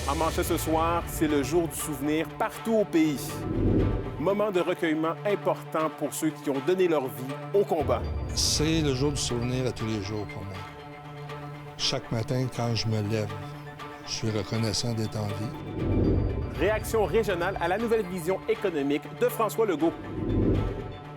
En manchette ce soir, c'est le jour du souvenir partout au pays. Moment de recueillement important pour ceux qui ont donné leur vie au combat. C'est le jour du souvenir à tous les jours pour moi. Chaque matin, quand je me lève, je suis reconnaissant d'être en vie. Réaction régionale à la nouvelle vision économique de François Legault.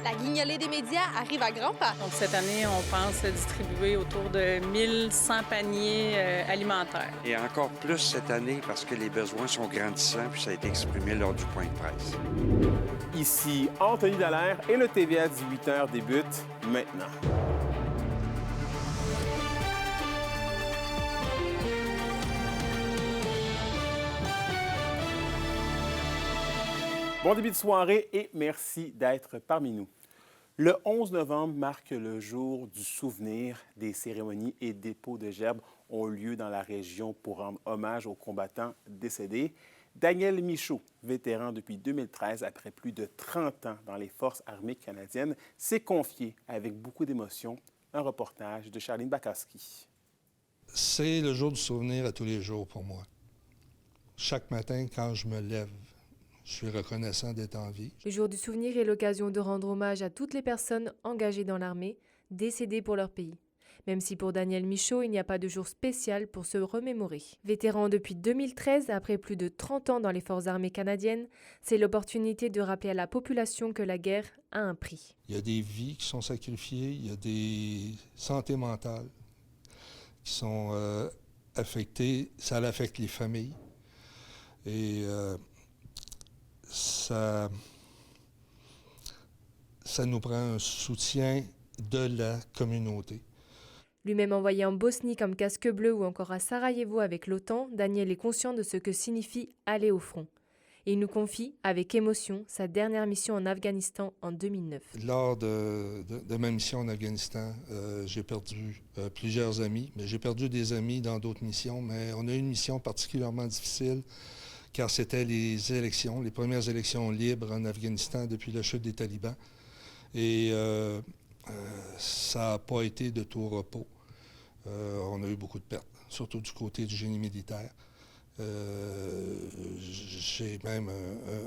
La guignolée des médias arrive à grands pas. Donc, cette année, on pense distribuer autour de 1100 paniers alimentaires. Et encore plus cette année parce que les besoins sont grandissants, puis ça a été exprimé lors du point de presse. Ici Anthony Dallaire et le TVA 18h débute maintenant. Bon début de soirée et merci d'être parmi nous. Le 11 novembre marque le jour du souvenir. Des cérémonies et dépôts de gerbes ont lieu dans la région pour rendre hommage aux combattants décédés. Daniel Michaud, vétéran depuis 2013 après plus de 30 ans dans les Forces armées canadiennes, s'est confié avec beaucoup d'émotion. Un reportage de Charline Bakaski. C'est le jour du souvenir à tous les jours pour moi. Chaque matin, quand je me lève, je suis reconnaissant d'être en vie. Le jour du souvenir est l'occasion de rendre hommage à toutes les personnes engagées dans l'armée, décédées pour leur pays. Même si pour Daniel Michaud, il n'y a pas de jour spécial pour se remémorer. Vétéran depuis 2013, après plus de 30 ans dans les Forces armées canadiennes, c'est l'opportunité de rappeler à la population que la guerre a un prix. Il y a des vies qui sont sacrifiées, il y a des santé mentales qui sont affectées. Ça affecte les familles. Et ça nous prend un soutien de la communauté. Lui-même envoyé en Bosnie comme casque bleu ou encore à Sarajevo avec l'OTAN, Daniel est conscient de ce que signifie aller au front. Et il nous confie avec émotion sa dernière mission en Afghanistan en 2009. Lors de ma mission en Afghanistan, j'ai perdu plusieurs amis. Mais j'ai perdu des amis dans d'autres missions, mais on a eu une mission particulièrement difficile car c'était les élections, les premières élections libres en Afghanistan depuis la chute des talibans. Et ça n'a pas été de tout repos. On a eu beaucoup de pertes, surtout du côté du génie militaire. J'ai même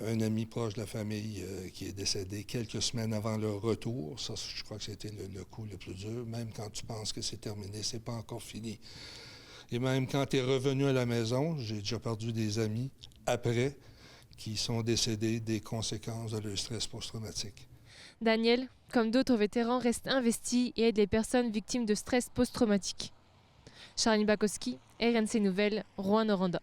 un ami proche de la famille qui est décédé quelques semaines avant leur retour. Ça, je crois que c'était le coup le plus dur. Même quand tu penses que c'est terminé, c'est pas encore fini. Et même quand tu es revenu à la maison, j'ai déjà perdu des amis après qui sont décédés des conséquences de leur stress post-traumatique. Daniel, comme d'autres vétérans, reste investi et aide les personnes victimes de stress post-traumatique. Charline Bakaski, RNC Nouvelles, Rouyn-Noranda.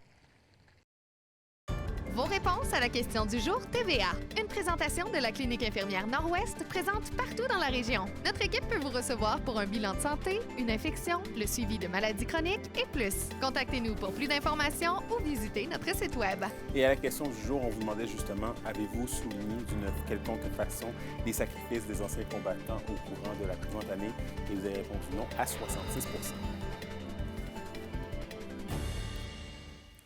Vos réponses à la question du jour TVA. Une présentation de la Clinique infirmière Nord-Ouest présente partout dans la région. Notre équipe peut vous recevoir pour un bilan de santé, une infection, le suivi de maladies chroniques et plus. Contactez-nous pour plus d'informations ou visitez notre site Web. Et à la question du jour, on vous demandait justement, avez-vous souligné d'une quelconque façon les sacrifices des anciens combattants au courant de la présente année? Et vous avez répondu non à 66 %.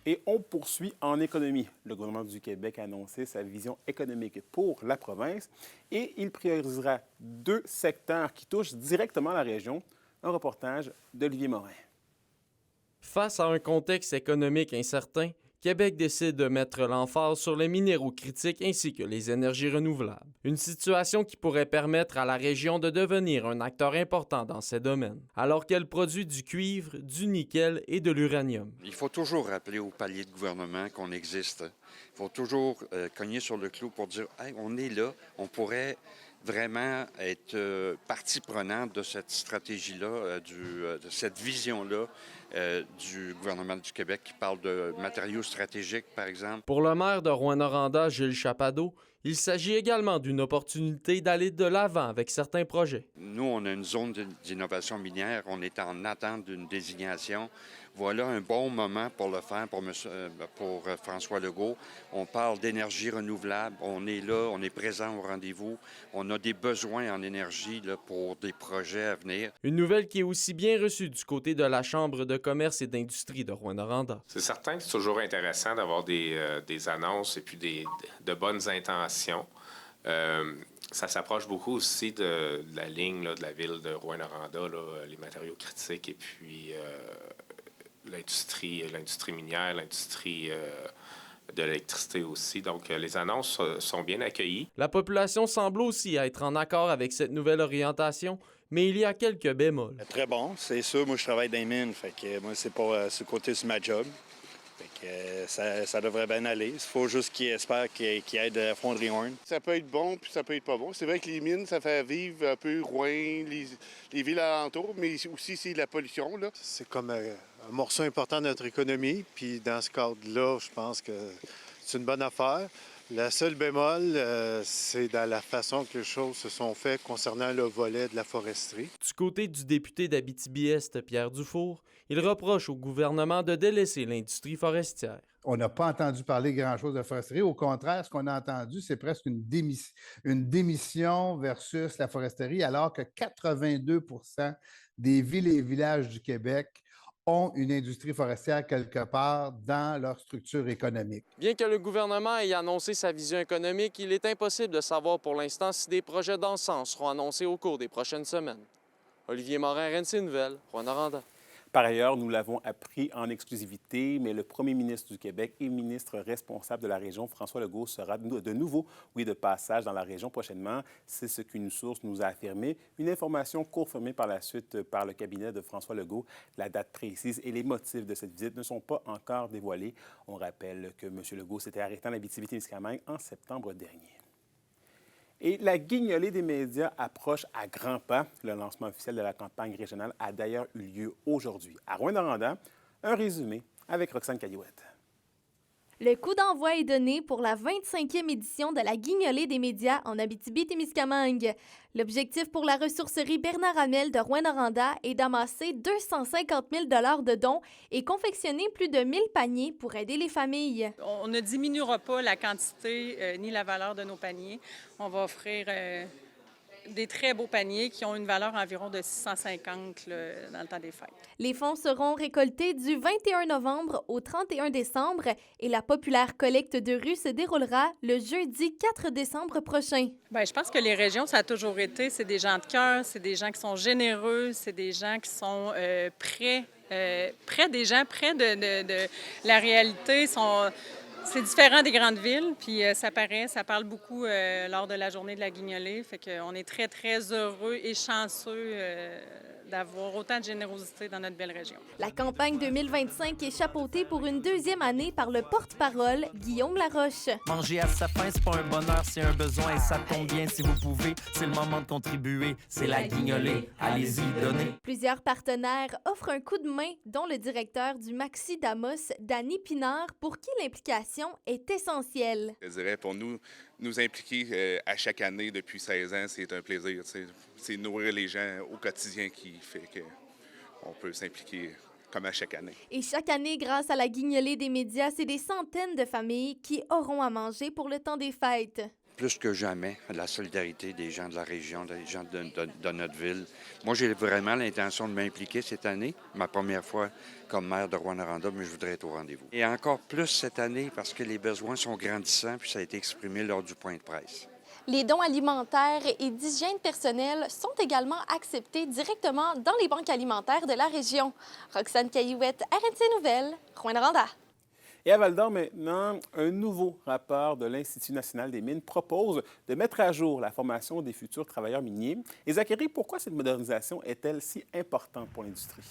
Et on poursuit en économie. Le gouvernement du Québec a annoncé sa vision économique pour la province et il priorisera 2 secteurs qui touchent directement la région. Un reportage d'Olivier Morin. Face à un contexte économique incertain, Québec décide de mettre l'emphase sur les minéraux critiques ainsi que les énergies renouvelables. Une situation qui pourrait permettre à la région de devenir un acteur important dans ces domaines, alors qu'elle produit du cuivre, du nickel et de l'uranium. Il faut toujours rappeler aux paliers de gouvernement qu'on existe. Il faut toujours cogner sur le clou pour dire hey, on est là, on pourrait vraiment être partie prenante de cette stratégie-là, de cette vision-là du gouvernement du Québec qui parle de matériaux stratégiques, par exemple. Pour le maire de Rouyn-Noranda, Gilles Chapado, il s'agit également d'une opportunité d'aller de l'avant avec certains projets. Nous, on a une zone d'innovation minière. On est en attente d'une désignation. Voilà un bon moment pour le faire pour François Legault. On parle d'énergie renouvelable. On est là, on est présent au rendez-vous. On a des besoins en énergie là, pour des projets à venir. Une nouvelle qui est aussi bien reçue du côté de la Chambre de commerce et d'industrie de Rouyn-Noranda. C'est certain que c'est toujours intéressant d'avoir des annonces et puis de bonnes intentions. Ça s'approche beaucoup aussi de la ligne là, de la ville de Rouyn-Noranda, les matériaux critiques et puis l'industrie minière, l'industrie de l'électricité aussi. Donc, les annonces sont bien accueillies. La population semble aussi être en accord avec cette nouvelle orientation, mais il y a quelques bémols. Très bon, c'est sûr. Moi, je travaille dans les mines, fait que moi, c'est pas ce côté sur ma job. Fait que ça devrait bien aller. Il faut juste qu'ils espèrent qu'il y ait Fonderie Horn. Ça peut être bon, puis ça peut être pas bon. C'est vrai que les mines, ça fait vivre un peu Rouen, les villes alentours, mais aussi c'est la pollution, là. C'est comme un morceau important de notre économie, puis dans ce cadre-là, je pense que c'est une bonne affaire. La seule bémol, c'est dans la façon que les choses se sont faites concernant le volet de la foresterie. Du côté du député d'Abitibi-Est, Pierre Dufour, il reproche au gouvernement de délaisser l'industrie forestière. On n'a pas entendu parler grand-chose de foresterie. Au contraire, ce qu'on a entendu, c'est presque une démission versus la foresterie, alors que 82 % des villes et villages du Québec ont une industrie forestière quelque part dans leur structure économique. Bien que le gouvernement ait annoncé sa vision économique, il est impossible de savoir pour l'instant si des projets dans ce sens seront annoncés au cours des prochaines semaines. Olivier Morin, RNC Nouvelles, Rouyn-Noranda. Par ailleurs, nous l'avons appris en exclusivité, mais le premier ministre du Québec et ministre responsable de la région, François Legault, sera de nouveau, de passage dans la région prochainement. C'est ce qu'une source nous a affirmé. Une information confirmée par la suite par le cabinet de François Legault. La date précise et les motifs de cette visite ne sont pas encore dévoilés. On rappelle que M. Legault s'était arrêté en Abitibi-Témiscamingue en septembre dernier. Et la guignolée des médias approche à grands pas. Le lancement officiel de la campagne régionale a d'ailleurs eu lieu aujourd'hui. À Rouyn-Noranda, un résumé avec Roxane Caillouette. Le coup d'envoi est donné pour la 25e édition de la guignolée des médias en Abitibi-Témiscamingue. L'objectif pour la ressourcerie Bernard Hamel de Rouyn-Noranda est d'amasser 250 000 $ de dons et confectionner plus de 1000 paniers pour aider les familles. On ne diminuera pas la quantité ni la valeur de nos paniers. On va offrir des très beaux paniers qui ont une valeur environ de 650 dans le temps des fêtes. Les fonds seront récoltés du 21 novembre au 31 décembre et la populaire collecte de rue se déroulera le jeudi 4 décembre prochain. Bien, je pense que les régions, ça a toujours été, c'est des gens de cœur, c'est des gens qui sont généreux, c'est des gens qui sont près des gens, près de la réalité, c'est différent des grandes villes, puis ça parle beaucoup lors de la journée de la guignolée. Fait qu'on est très, très heureux et chanceux d'avoir autant de générosité dans notre belle région. La campagne 2025 est chapeautée pour une deuxième année par le porte-parole Guillaume Laroche. Manger à sa faim, c'est pas un bonheur, c'est un besoin. Et ça tombe bien si vous pouvez, c'est le moment de contribuer. C'est la guignolée, allez-y, donnez. Plusieurs partenaires offrent un coup de main, dont le directeur du Maxi d'Amos, Danny Pinard, pour qui l'implication est essentielle. Je dirais pour nous impliquer à chaque année depuis 16 ans, c'est un plaisir. C'est nourrir les gens au quotidien qui fait qu'on peut s'impliquer comme à chaque année. Et chaque année, grâce à la guignolée des médias, c'est des centaines de familles qui auront à manger pour le temps des fêtes. Plus que jamais, la solidarité des gens de la région, des gens de notre ville. Moi, j'ai vraiment l'intention de m'impliquer cette année, ma première fois comme maire de Rouyn-Noranda, mais je voudrais être au rendez-vous. Et encore plus cette année parce que les besoins sont grandissants, puis ça a été exprimé lors du point de presse. Les dons alimentaires et d'hygiène personnelle sont également acceptés directement dans les banques alimentaires de la région. Roxane Caillouette, RNC Nouvelles, Rouyn-Noranda. Et à Val-d'Or, maintenant, un nouveau rapport de l'Institut national des mines propose de mettre à jour la formation des futurs travailleurs miniers. Et Zachary, pourquoi cette modernisation est-elle si importante pour l'industrie?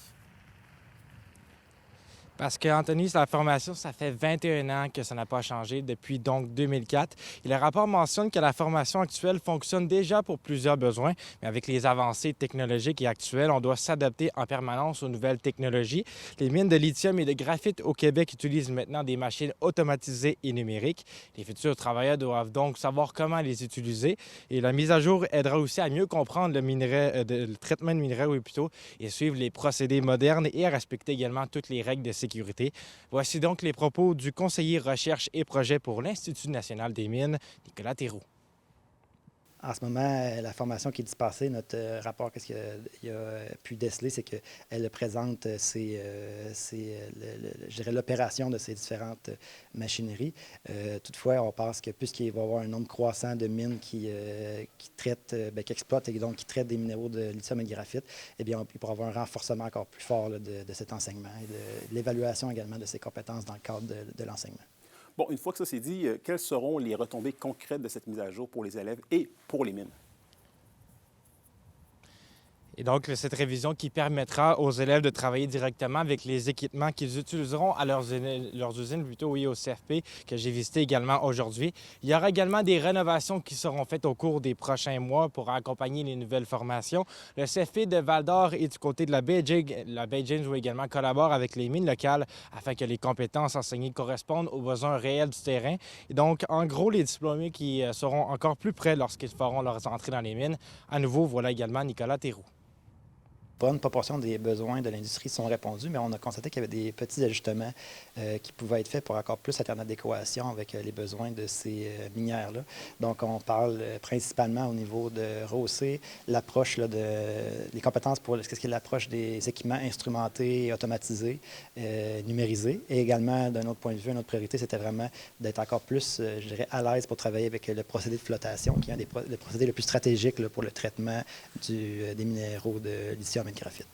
Parce qu'Anthony, la formation, ça fait 21 ans que ça n'a pas changé depuis donc 2004. Et le rapport mentionne que la formation actuelle fonctionne déjà pour plusieurs besoins, mais avec les avancées technologiques et actuelles, on doit s'adapter en permanence aux nouvelles technologies. Les mines de lithium et de graphite au Québec utilisent maintenant des machines automatisées et numériques. Les futurs travailleurs doivent donc savoir comment les utiliser. Et la mise à jour aidera aussi à mieux comprendre le traitement de minerais ou plutôt et suivre les procédés modernes et à respecter également toutes les règles de sécurité. Voici donc les propos du conseiller recherche et projet pour l'Institut national des mines, Nicolas Théroux. En ce moment, la formation qui est dispensée, notre rapport, qu'est-ce qu'il a pu déceler, c'est qu'elle présente je dirais, l'opération de ces différentes machineries. Toutefois, on pense que puisqu'il va y avoir un nombre croissant de mines qui traitent, qui exploitent et donc qui traitent des minéraux de lithium et de graphite, eh bien, il pourra avoir un renforcement encore plus fort là, de cet enseignement et de l'évaluation également de ses compétences dans le cadre de l'enseignement. Bon, une fois que ça c'est dit, quelles seront les retombées concrètes de cette mise à jour pour les élèves et pour les mines? Et donc, cette révision qui permettra aux élèves de travailler directement avec les équipements qu'ils utiliseront à leurs usines, plutôt, oui, au CFP, que j'ai visité également aujourd'hui. Il y aura également des rénovations qui seront faites au cours des prochains mois pour accompagner les nouvelles formations. Le CFP de Val-d'Or et du côté de la baie James, où également collabore avec les mines locales afin que les compétences enseignées correspondent aux besoins réels du terrain. Et donc, en gros, les diplômés qui seront encore plus près lorsqu'ils feront leurs entrées dans les mines. À nouveau, voilà également Nicolas Théroux. Bonne proportion des besoins de l'industrie sont répondus, mais on a constaté qu'il y avait des petits ajustements qui pouvaient être faits pour encore plus être en adéquation avec les besoins de ces minières-là. Donc, on parle principalement au niveau de rehausser l'approche des compétences pour ce qui est l'approche des équipements instrumentés, automatisés, numérisés. Et également, d'un autre point de vue, une autre priorité, c'était vraiment d'être encore plus, je dirais, à l'aise pour travailler avec le procédé de flottation, qui est un des procédés le plus stratégiques là, pour le traitement des minéraux de lithium et de graphite.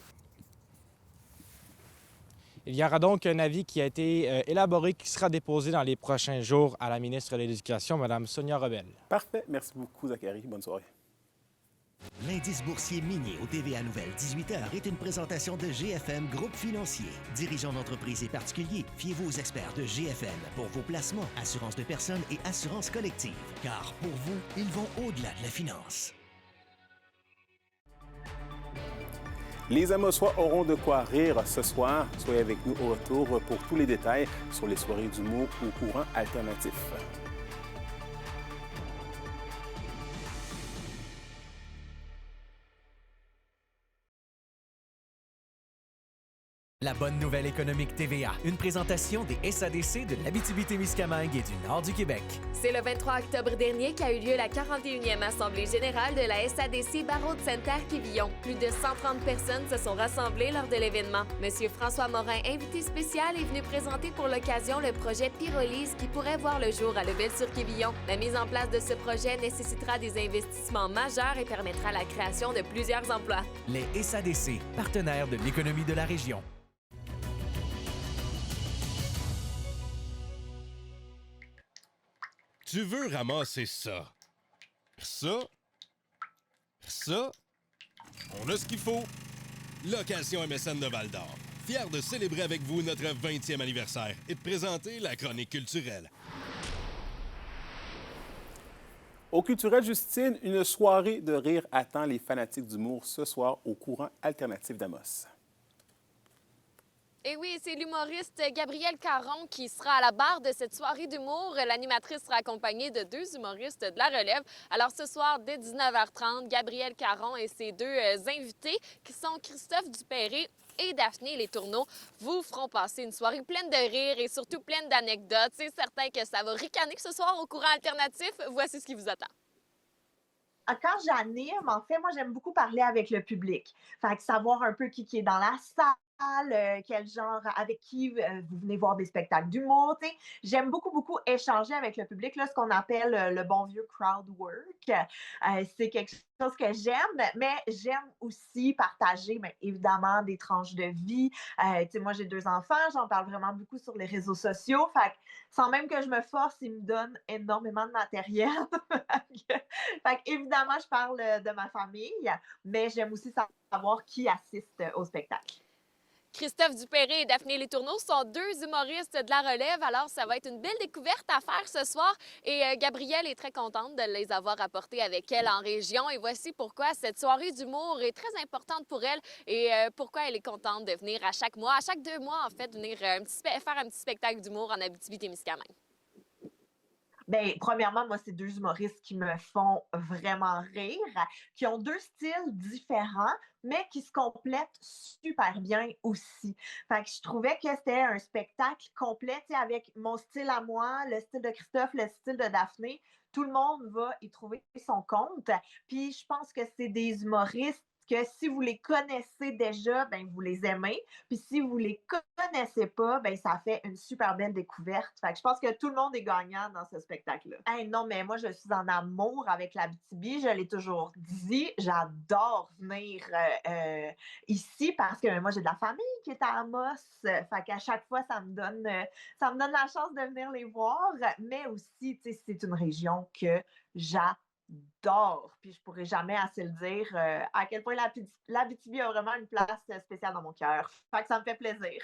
Il y aura donc un avis qui a été élaboré, qui sera déposé dans les prochains jours à la ministre de l'Éducation, Mme Sonia Rebel. Parfait. Merci beaucoup, Zachary. Bonne soirée. L'indice boursier minier au TVA Nouvelle 18h est une présentation de GFM Groupe Financier. Dirigeants d'entreprises et particuliers, fiez-vous aux experts de GFM pour vos placements, assurances de personnes et assurances collectives. Car pour vous, ils vont au-delà de la finance. Les Amossois auront de quoi rire ce soir. Soyez avec nous au retour pour tous les détails sur les soirées d'humour au courant alternatif. La bonne nouvelle économique TVA, une présentation des SADC de l'Abitibi-Témiscamingue et du nord du Québec. C'est le 23 octobre dernier qu'a eu lieu la 41e Assemblée générale de la SADC Barreau de Sainte-Terre-Quivillon. Plus de 130 personnes se sont rassemblées lors de l'événement. Monsieur François Morin, invité spécial, est venu présenter pour l'occasion le projet Pyrolyse qui pourrait voir le jour à Lebel-sur-Quivillon. La mise en place de ce projet nécessitera des investissements majeurs et permettra la création de plusieurs emplois. Les SADC, partenaires de l'économie de la région. Tu veux ramasser ça, ça, on a ce qu'il faut. Location MSN de Val-d'Or, fier de célébrer avec vous notre 20e anniversaire et de présenter la chronique culturelle. Au Culturel Justine, une soirée de rire attend les fanatiques d'humour ce soir au courant alternatif d'Amos. Et oui, c'est l'humoriste Gabrielle Caron qui sera à la barre de cette soirée d'humour. L'animatrice sera accompagnée de deux humoristes de la relève. Alors ce soir, dès 19h30, Gabrielle Caron et ses deux invités, qui sont Christophe Dupéré et Daphné Les Tourneaux, vous feront passer une soirée pleine de rire et surtout pleine d'anecdotes. C'est certain que ça va ricaner ce soir au courant alternatif. Voici ce qui vous attend. Quand j'anime, en fait, moi, j'aime beaucoup parler avec le public. Fait que savoir un peu qui est dans la salle, quel genre, avec qui vous venez voir des spectacles d'humour. J'aime beaucoup échanger avec le public, là, ce qu'on appelle le bon vieux crowd work. C'est quelque chose que j'aime, mais j'aime aussi partager, évidemment, des tranches de vie. Moi, j'ai 2 enfants, j'en parle vraiment beaucoup sur les réseaux sociaux. Fait que, sans même que je me force, ils me donnent énormément de matériel. Fait que, évidemment, je parle de ma famille, mais j'aime aussi savoir qui assiste au spectacle. Christophe Dupéré et Daphné Les Tourneaux sont deux humoristes de la relève, alors ça va être une belle découverte à faire ce soir. Et Gabrielle est très contente de les avoir apportés avec elle en région. Et voici pourquoi cette soirée d'humour est très importante pour elle et pourquoi elle est contente de venir à chaque mois, à chaque 2 mois en fait, venir faire un petit spectacle d'humour en Abitibi-Témiscamingue. Bien, premièrement, moi, c'est deux humoristes qui me font vraiment rire, qui ont deux styles différents, mais qui se complètent super bien aussi. Fait que je trouvais que c'était un spectacle complet, tu sais, avec mon style à moi, le style de Christophe, le style de Daphné. Tout le monde va y trouver son compte. Puis je pense que c'est des humoristes que si vous les connaissez déjà, ben vous les aimez. Puis si vous les connaissez pas, ben ça fait une super belle découverte. Fait que je pense que tout le monde est gagnant dans ce spectacle-là. Hey, non, mais moi, je suis en amour avec l'Abitibi. Je l'ai toujours dit. J'adore venir ici parce que moi, j'ai de la famille qui est à Amos. Fait qu'à chaque fois, ça me donne la chance de venir les voir. Mais aussi, tu sais, c'est une région que j'adore, puis je pourrais jamais assez le dire, à quel point l'Abitibi a vraiment une place spéciale dans mon cœur. Fait que ça me fait plaisir.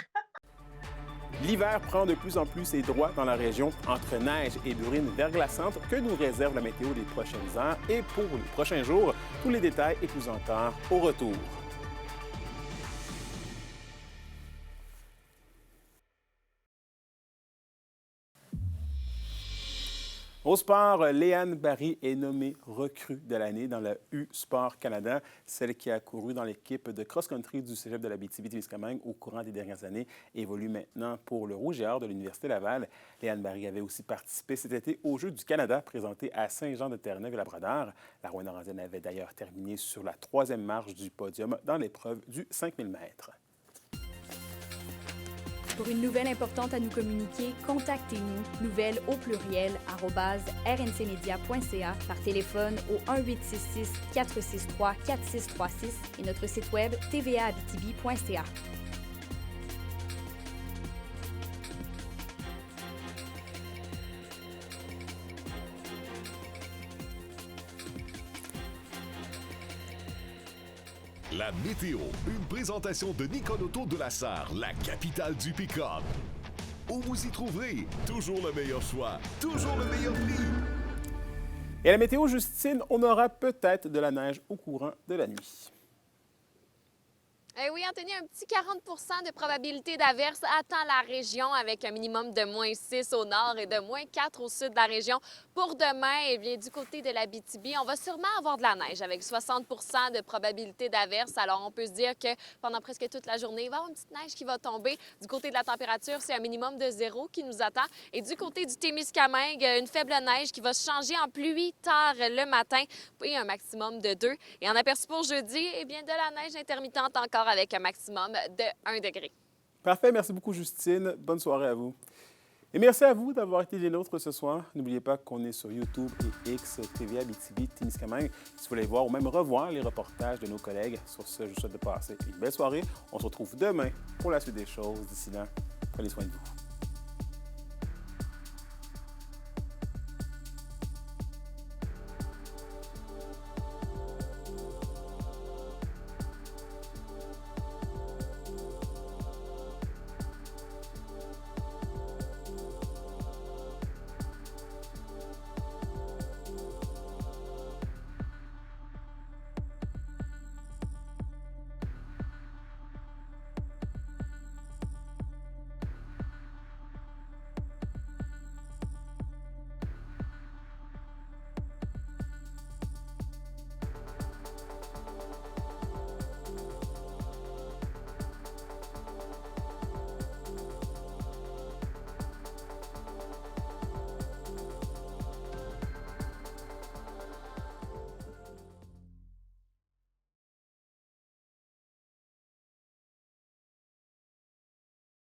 L'hiver prend de plus en plus ses droits dans la région entre neige et bruine verglaçante que nous réserve la météo des prochaines heures et pour les prochains jours. Tous les détails et plus encore au retour. Au sport, Léane Barry est nommée recrue de l'année dans la U-Sport Canada. Celle qui a couru dans l'équipe de cross-country du cégep de l'Abitibi-Témiscamingue au courant des dernières années évolue maintenant pour le Rouge et Or de l'Université Laval. Léane Barry avait aussi participé cet été aux Jeux du Canada présentés à Saint-Jean-de-Terre-Neuve-Labrador. La Rouyn-Norandienne avait d'ailleurs terminé sur la 3e marche du podium dans l'épreuve du 5000 mètres. Pour une nouvelle importante à nous communiquer, contactez-nous, nouvelles au pluriel, @rncmedia.ca, par téléphone au 1-866-463-4636 et notre site web tvaabitibi.ca. La météo, une présentation de Nicole Auto de la Sarre, la capitale du pick-up. Où vous y trouverez toujours le meilleur choix, toujours le meilleur prix. Et à la météo, Justine, on aura peut-être de la neige au courant de la nuit. Eh oui, Anthony, un petit 40 de probabilité d'averse attend la région avec un minimum de -6 au nord et de -4 au sud de la région. Pour demain, eh bien, du côté de l'Abitibi, on va sûrement avoir de la neige avec 60 de probabilité d'averse. Alors, on peut se dire que pendant presque toute la journée, il va y avoir une petite neige qui va tomber. Du côté de la température, c'est un minimum de 0 qui nous attend. Et du côté du Témiscamingue, une faible neige qui va se changer en pluie tard le matin et un maximum de 2. Et en aperçu pour jeudi, eh bien, de la neige intermittente encore avec un maximum de 1 degré. Parfait. Merci beaucoup, Justine. Bonne soirée à vous. Et merci à vous d'avoir été des nôtres ce soir. N'oubliez pas qu'on est sur YouTube et X, TVA, Abitibi-Témiscamingue. Si vous voulez voir ou même revoir les reportages de nos collègues. Sur ce, je vous souhaite de passer une belle soirée. On se retrouve demain pour la suite des choses. D'ici là, prenez soin de vous.